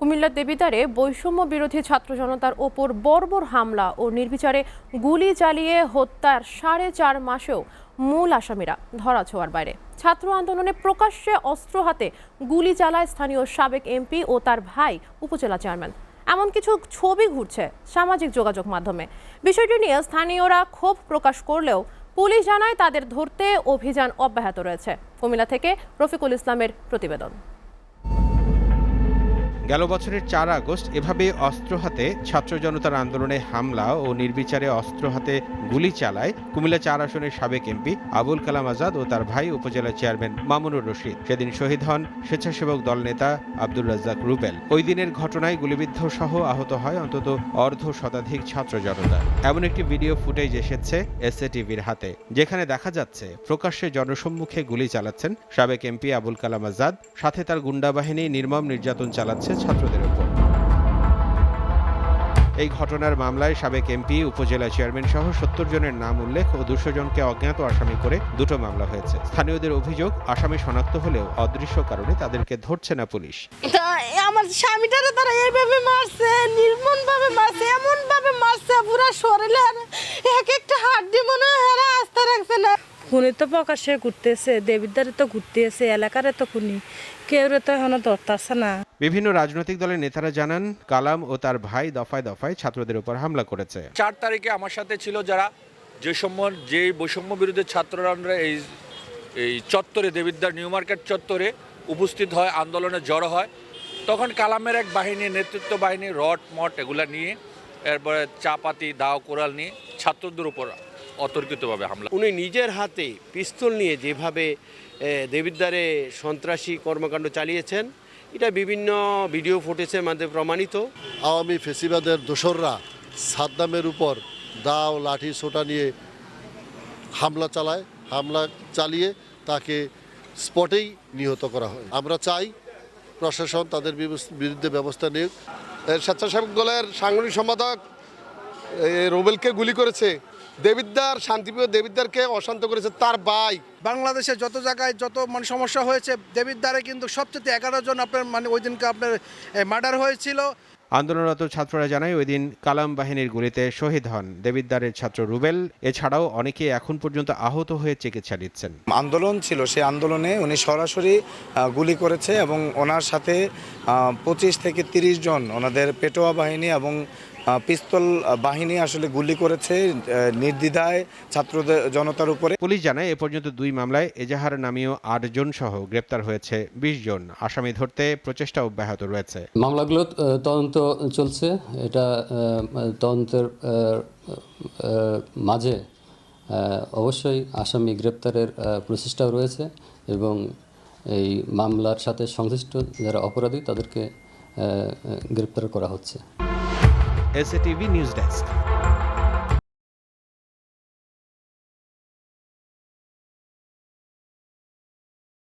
কুমিল্লার দেবিদ্বারে বৈষম্য বিরোধী ছাত্র জনতার ওপর বর্বর হামলা ও নির্বিচারে গুলি চালিয়ে হত্যার 4.5 মাসেও মূল আসামিরা ধরাছোঁয়ার বাইরে। ছাত্র আন্দোলনে প্রকাশ্যে অস্ত্র হাতে গুলি চালায় স্থানীয় সাবেক এমপি ও তার ভাই উপজেলা চেয়ারম্যান। এমন কিছু ছবি ঘুরছে সামাজিক যোগাযোগ মাধ্যমে। বিষয়টি নিয়ে স্থানীয়রা ক্ষোভ প্রকাশ করলেও পুলিশ জানায় তাদের ধরতে অভিযান অব্যাহত রয়েছে। কুমিল্লা থেকে রফিকুল ইসলামের প্রতিবেদন। গেল বছরের 4 আগস্ট এভাবে অস্ত্র হাতে ছাত্র জনতার আন্দোলনে হামলা ও নির্বিচারে অস্ত্র হাতে গুলি চালায় কুমিল্লা 4 আসনের সাবেক এমপি আবুল কালাম আজাদ ও তার ভাই উপজেলা চেয়ারম্যান মামুনুর রশিদ। সেদিন শহীদ হন স্বেচ্ছাসেবক দল নেতা আব্দুর রাজ্জাক রুবেল। ওই দিনের ঘটনায় গুলিবিদ্ধ সহ আহত হয় অন্তত অর্ধ শতাধিক ছাত্র জনতা। এমন একটি ভিডিও ফুটেজ এসেছে এসএটিভির হাতে, যেখানে দেখা যাচ্ছে প্রকাশ্যে জনসম্মুখে গুলি চালাচ্ছেন সাবেক এমপি আবুল কালাম আজাদ, সাথে তার গুন্ডা বাহিনী নির্মম নির্যাতন চালাচ্ছে ছাত্রদের উপর। এই ঘটনার মামলায় সাবেক এমপি উপজেলা চেয়ারম্যান সহ 70 জনের নাম উল্লেখ ও 200 জনকে অজ্ঞাত আসামি করে দুটো মামলা হয়েছে। স্থানীয়দের অভিযোগ, আসামি শনাক্ত হলেও অদৃশ্য কারণে তাদেরকে ধরছে না পুলিশ। আমার স্বামীটারে তারা এইভাবে মারছে, নির্মম ভাবে মারছে, এমন ভাবে মারছে পুরো শরীরের এক একটা হাড্ডি মনে হয় আস্থা রাখছে না। খুনি তো প্রকাশ্যে ঘুরতেছে, দেবিদ্বারে তো ঘুরতেছে, এলাকারে তো খুনি, কেউ তো এখনো ধরতেছে না। বিভিন্ন রাজনৈতিক দলের নেতারা জানান, কালাম ও তার ভাই দফায় দফায় ছাত্রদের উপর হামলা করেছে। 4 তারিখে আমার সাথে ছিল যারা যে বৈষম্য বিরোধী ছাত্ররা এই চত্বরে, দেবিদ্বার নিউ মার্কেট চত্বরে উপস্থিত হয়, আন্দোলনে জড়ো হয়, তখন কালামের এক বাহিনী, নেতৃত্ব বাহিনী রড মট এগুলা নিয়ে, এরপরে চাপাতি দাও কোরাল নিয়ে ছাত্রদের উপর অতর্কিতভাবে হামলা। উনি নিজের হাতে পিস্তল নিয়ে যেভাবে দেবিদ্বারে সন্ত্রাসী কর্মকাণ্ড চালিয়েছেন, এটা বিভিন্ন ভিডিও ফুটেজের মাধ্যমে প্রমাণিত। আওয়ামী ফেসিবাদের দোসররা সাদ্দামের উপর দাও লাঠি সোটা নিয়ে হামলা চালিয়ে তাকে স্পটেই নিহত করা হয়। আমরা চাই প্রশাসন তাদের বিরুদ্ধে ব্যবস্থা নিক। স্বেচ্ছাসেবক দলের সাংগঠনিক সম্পাদক রুবেলকে গুলি করেছে, দেবিদ্বার শান্তিপ্রিয় দেবিদ্বারকে অশান্ত করেছে তার ভাই। বাংলাদেশে যত জায়গায় যত সমস্যা হয়েছে, দেবিদ্বারে কিন্তু সবচেয়ে 11 জন আপনার ওই দিনকে আপনার মার্ডার হয়েছিল। আন্দোলনরত ছাত্ররা জানায়, ওই দিন কালাম বাহিনীর গুলিতে শহীদ হন দেবিদ্বারের ছাত্র রুবেল। এছাড়াও অনেকে এখন পর্যন্ত আহত হয়ে চিকিৎসা নিচ্ছেন। আন্দোলন ছিল, সেই আন্দোলনে উনি সরাসরি গুলি করেছে এবং ওনার সাথে 25 থেকে 30 জন ওনাদের পেটোয়া বাহিনী এবং পিস্তল বাহিনী আসলে গুলি করেছে নির্দ্বিধায় ছাত্রদের জনতার উপরে। পুলিশ জানায়, এ পর্যন্ত 2 মামলায় এজাহার নামীয় 8 জন সহ গ্রেপ্তার হয়েছে 20 জন। আসামি ধরতে প্রচেষ্টা অব্যাহত রয়েছে। মামলাগুলো তদন্ত চলছে। এটা তদন্তের মাঝে অবশ্যই আসামি গ্রেপ্তারের প্রচেষ্টাও রয়েছে এবং এই মামলার সাথে সংশ্লিষ্ট যারা অপরাধী তাদেরকে গ্রেপ্তার করা হচ্ছে। SATV news desk.